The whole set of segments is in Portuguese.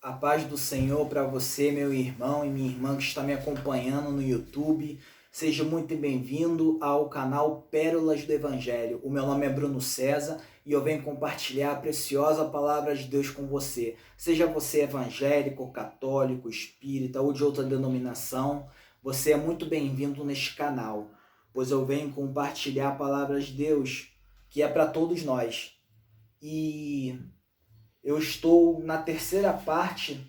A paz do Senhor para você, meu irmão e minha irmã que está me acompanhando no YouTube. Seja muito bem-vindo ao canal Pérolas do Evangelho. O meu nome é Bruno César e eu venho compartilhar a preciosa palavra de Deus com você. Seja você evangélico, católico, espírita ou de outra denominação, você é muito bem-vindo neste canal, pois eu venho compartilhar a palavra de Deus que é para todos nós. E eu estou na terceira parte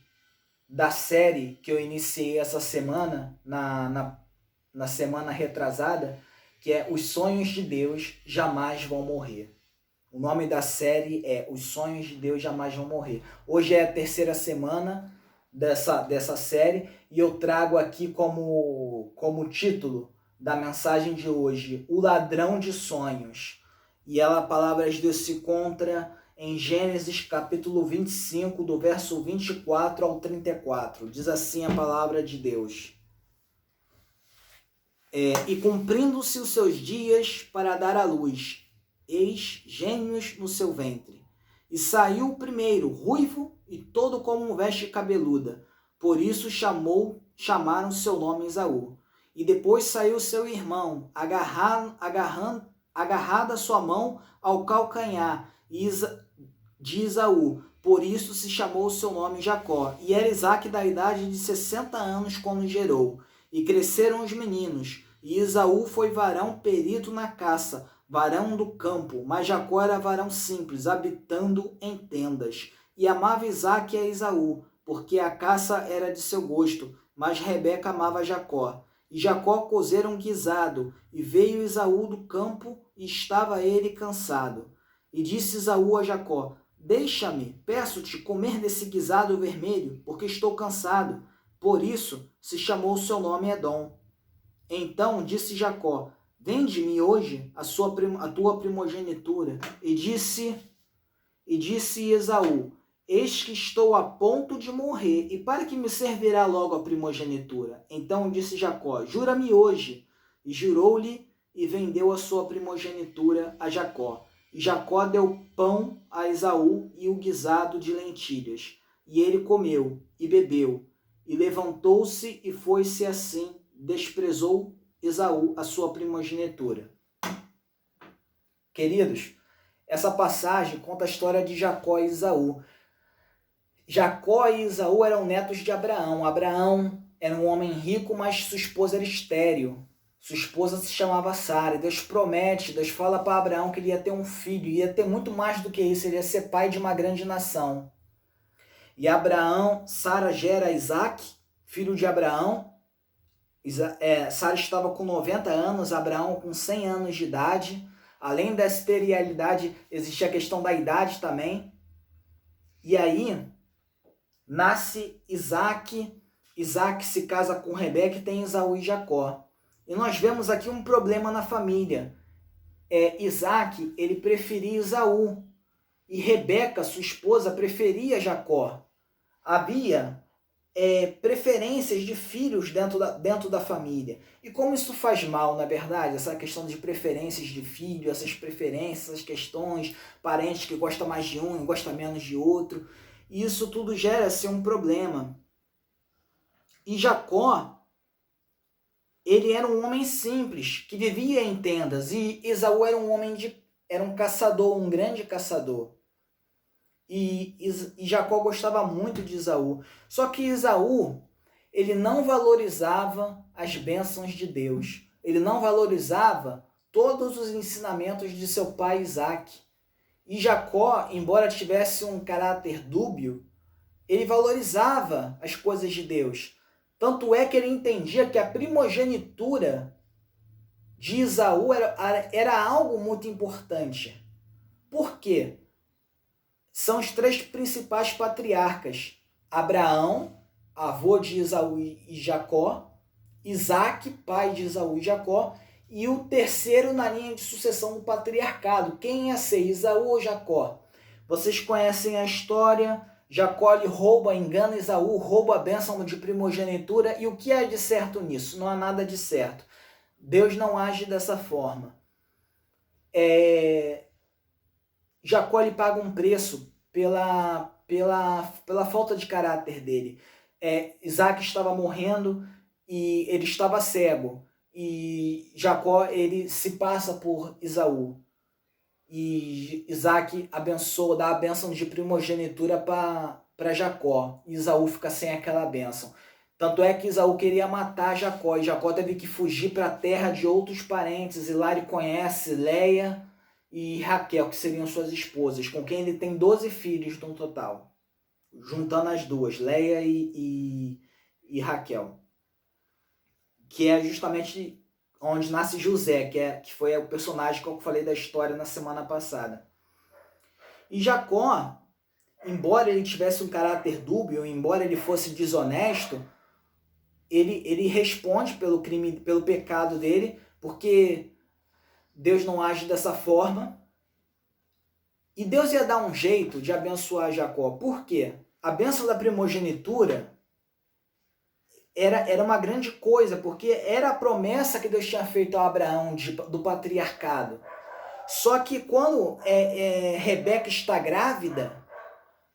da série que eu iniciei essa semana, na semana retrasada, que é Os Sonhos de Deus Jamais Vão Morrer. O nome da série é Os Sonhos de Deus Jamais Vão Morrer. Hoje é a terceira semana dessa série e eu trago aqui como título da mensagem de hoje, O Ladrão de Sonhos. E a palavra de Deus se encontra em Gênesis capítulo 25, do verso 24 ao 34. Diz assim a palavra de Deus. E cumprindo-se os seus dias para dar à luz, eis gêmeos no seu ventre. E saiu o primeiro, ruivo e todo como veste cabeluda. Por isso chamaram seu nome Esaú. E depois saiu seu irmão, agarrada sua mão ao calcanhar, de Esaú. Por isso se chamou o seu nome Jacó. E era Isaque da idade de 60 anos quando gerou. E cresceram os meninos. E Esaú foi varão perito na caça, varão do campo. Mas Jacó era varão simples, habitando em tendas. E amava Isaque a Esaú, porque a caça era de seu gosto. Mas Rebeca amava Jacó. E Jacó cozera um guisado. E veio Esaú do campo, e estava ele cansado. E disse Esaú a Jacó: Deixa-me, peço-te, comer desse guisado vermelho, porque estou cansado. Por isso se chamou seu nome Edom. Então disse Jacó: Vende-me hoje a tua primogenitura. E disse Esaú: Eis que estou a ponto de morrer, e para que me servirá logo a primogenitura? Então disse Jacó: Jura-me hoje. E jurou-lhe, e vendeu a sua primogenitura a Jacó. E Jacó deu pão a Esaú e o guisado de lentilhas. E ele comeu e bebeu. E levantou-se e foi-se assim. Desprezou Esaú a sua primogenitura. Queridos, essa passagem conta a história de Jacó e Esaú. Jacó e Esaú eram netos de Abraão. Abraão era um homem rico, mas sua esposa era estéril. Sua esposa se chamava Sara. Deus promete, Deus fala para Abraão que ele ia ter um filho, ia ter muito mais do que isso, ele ia ser pai de uma grande nação. E Sara gera Isaque, filho de Abraão. Sara estava com 90 anos, Abraão com 100 anos de idade. Além da esterilidade, existia a questão da idade também. E aí, nasce Isaque. Isaque se casa com Rebeca e tem Esaú e Jacó. E nós vemos aqui um problema na família. Isaque, ele preferia Esaú. E Rebeca, sua esposa, preferia Jacó. Havia preferências de filhos dentro da família. E como isso faz mal, na verdade, essa questão de preferências de filho, essas preferências, essas questões, parentes que gostam mais de um e gostam menos de outro. E isso tudo gera-se um problema. E Jacó, ele era um homem simples, que vivia em tendas. E Esaú era um caçador, um grande caçador. E Jacó gostava muito de Esaú. Só que Esaú, ele não valorizava as bênçãos de Deus. Ele não valorizava todos os ensinamentos de seu pai Isaque. E Jacó, embora tivesse um caráter dúbio, ele valorizava as coisas de Deus. Tanto é que ele entendia que a primogenitura de Esaú era algo muito importante. Por quê? São os três principais patriarcas: Abraão, avô de Esaú e Jacó; Isaque, pai de Esaú e Jacó; e o terceiro na linha de sucessão do patriarcado. Quem ia ser, Esaú ou Jacó? Vocês conhecem a história. Jacó lhe engana Esaú, rouba a bênção de primogenitura. E o que há de certo nisso? Não há nada de certo. Deus não age dessa forma. Jacó lhe paga um preço pela falta de caráter dele. Isaac estava morrendo e ele estava cego. E Jacó, ele se passa por Esaú. E Isaac abençoa, dá a bênção de primogenitura para Jacó. E Esaú fica sem aquela bênção. Tanto é que Esaú queria matar Jacó. E Jacó teve que fugir para a terra de outros parentes. E lá ele conhece Leia e Raquel, que seriam suas esposas, com quem ele tem 12 filhos no total. Juntando as duas, Leia e Raquel. Que é justamente onde nasce José, que foi o personagem que eu falei da história na semana passada. E Jacó, embora ele tivesse um caráter dúbio, embora ele fosse desonesto, ele responde pelo crime, pelo pecado dele, porque Deus não age dessa forma. E Deus ia dar um jeito de abençoar Jacó. Por quê? A bênção da primogenitura era uma grande coisa, porque era a promessa que Deus tinha feito a Abraão do patriarcado. Só que quando Rebeca está grávida,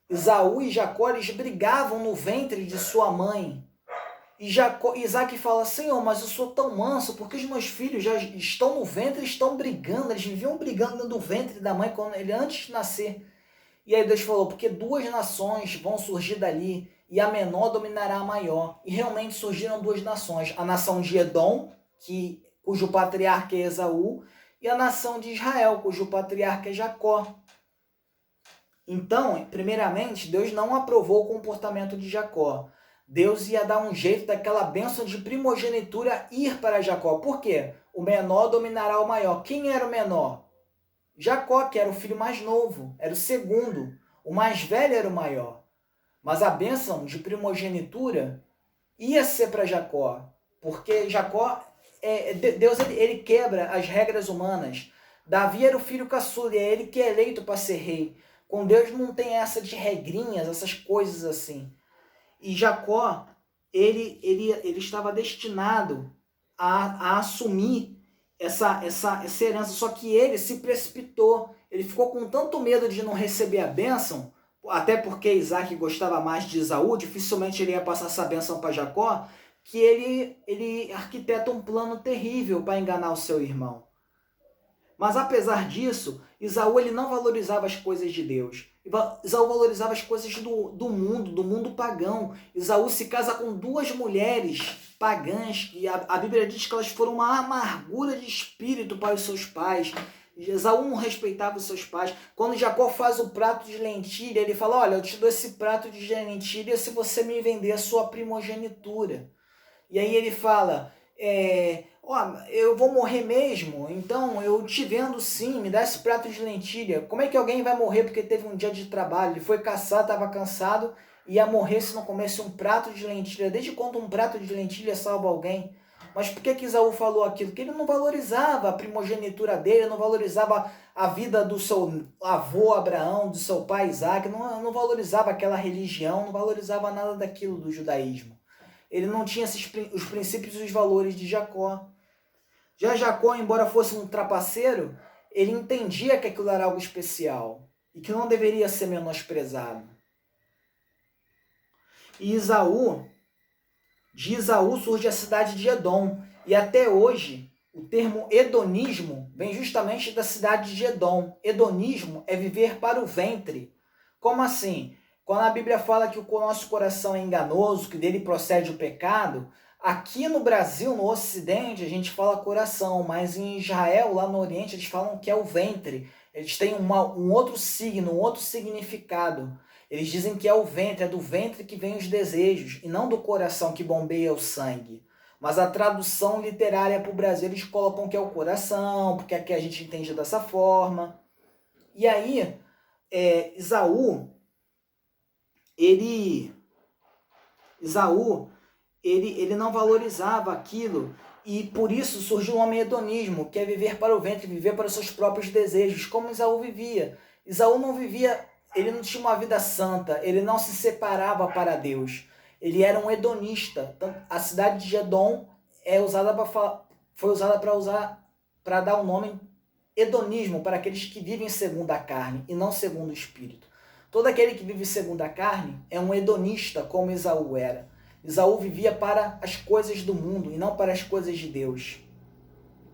Esaú e Jacó, eles brigavam no ventre de sua mãe. E Isaac fala, Senhor, mas eu sou tão manso, porque os meus filhos já estão no ventre e estão brigando. Eles viviam brigando dentro do ventre da mãe antes de nascer. E aí Deus falou, porque 2 nações vão surgir dali, e a menor dominará a maior. E realmente surgiram 2 nações. A nação de Edom, cujo patriarca é Esaú, e a nação de Israel, cujo patriarca é Jacó. Então, primeiramente, Deus não aprovou o comportamento de Jacó. Deus ia dar um jeito daquela bênção de primogenitura ir para Jacó. Por quê? O menor dominará o maior. Quem era o menor? Jacó, que era o filho mais novo, era o segundo. O mais velho era o maior. Mas a bênção de primogenitura ia ser para Jacó. Porque Jacó, Deus ele quebra as regras humanas. Davi era o filho caçula, é ele que é eleito para ser rei. Com Deus não tem essa de regrinhas, essas coisas assim. E Jacó, ele estava destinado a assumir essa herança, só que ele se precipitou. Ele ficou com tanto medo de não receber a bênção, até porque Isaac gostava mais de Esaú, dificilmente ele ia passar essa bênção para Jacó, que ele arquiteta um plano terrível para enganar o seu irmão. Mas apesar disso, Esaú ele não valorizava as coisas de Deus. Esaú valorizava as coisas do mundo pagão. Esaú se casa com 2 mulheres pagãs, e a Bíblia diz que elas foram uma amargura de espírito para os seus pais. Esaú não respeitava os seus pais. Quando Jacó faz o prato de lentilha, ele fala, olha, eu te dou esse prato de lentilha se você me vender a sua primogenitura. E aí ele fala, eu vou morrer mesmo, então eu te vendo sim, me dá esse prato de lentilha. Como é que alguém vai morrer porque teve um dia de trabalho? Ele foi caçar, estava cansado, ia morrer se não comesse um prato de lentilha. Desde quando um prato de lentilha salva alguém? Mas por que Esaú falou aquilo? Porque ele não valorizava a primogenitura dele, não valorizava a vida do seu avô Abraão, do seu pai Isaac, não valorizava aquela religião, não valorizava nada daquilo do judaísmo. Ele não tinha os princípios e os valores de Jacó. Já Jacó, embora fosse um trapaceiro, ele entendia que aquilo era algo especial e que não deveria ser menosprezado. E de Esaú surge a cidade de Edom. E até hoje, o termo hedonismo vem justamente da cidade de Edom. Hedonismo é viver para o ventre. Como assim? Quando a Bíblia fala que o nosso coração é enganoso, que dele procede o pecado, aqui no Brasil, no Ocidente, a gente fala coração, mas em Israel, lá no Oriente, eles falam que é o ventre. Eles têm um outro signo, um outro significado. Eles dizem que é o ventre, é do ventre que vem os desejos, e não do coração que bombeia o sangue. Mas a tradução literária para o Brasil, eles colocam que é o coração, porque aqui a gente entende dessa forma. E aí, Esaú, ele não valorizava aquilo, e por isso surgiu o homem hedonismo, que é viver para o ventre, viver para os seus próprios desejos, como Esaú vivia. Esaú não vivia, ele não tinha uma vida santa, ele não se separava para Deus, ele era um hedonista. Então, a cidade de Edom foi usada para dar o nome hedonismo para aqueles que vivem segundo a carne e não segundo o espírito. Todo aquele que vive segundo a carne é um hedonista, como Esaú era. Esaú vivia para as coisas do mundo e não para as coisas de Deus.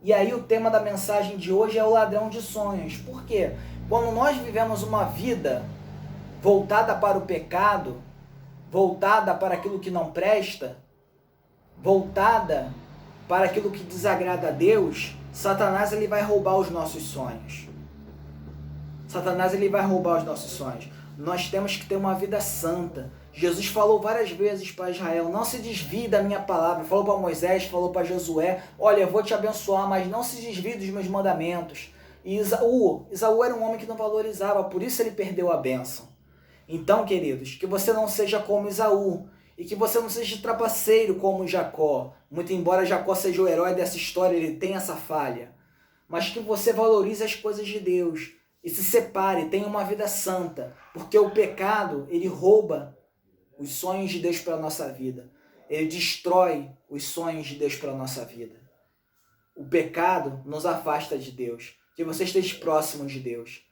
E aí o tema da mensagem de hoje é o ladrão de sonhos. Por quê? Quando nós vivemos uma vida voltada para o pecado, voltada para aquilo que não presta, voltada para aquilo que desagrada a Deus, Satanás ele vai roubar os nossos sonhos. Satanás ele vai roubar os nossos sonhos. Nós temos que ter uma vida santa. Jesus falou várias vezes para Israel, não se desvie da minha palavra. Falou para Moisés, falou para Josué, olha, eu vou te abençoar, mas não se desvie dos meus mandamentos. E Esaú era um homem que não valorizava, por isso ele perdeu a bênção. Então, queridos, que você não seja como Esaú, e que você não seja trapaceiro como Jacó. Muito embora Jacó seja o herói dessa história, ele tem essa falha. Mas que você valorize as coisas de Deus e se separe, tenha uma vida santa. Porque o pecado, ele rouba os sonhos de Deus para a nossa vida. Ele destrói os sonhos de Deus para a nossa vida. O pecado nos afasta de Deus. Que você esteja próximo de Deus.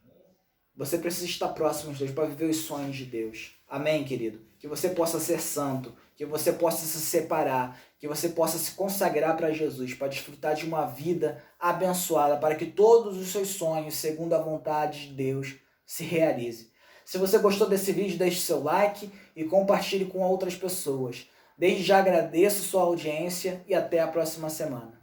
Você precisa estar próximo de Deus para viver os sonhos de Deus. Amém, querido? Que você possa ser santo, que você possa se separar, que você possa se consagrar para Jesus, para desfrutar de uma vida abençoada, para que todos os seus sonhos, segundo a vontade de Deus, se realizem. Se você gostou desse vídeo, deixe seu like e compartilhe com outras pessoas. Desde já agradeço sua audiência e até a próxima semana.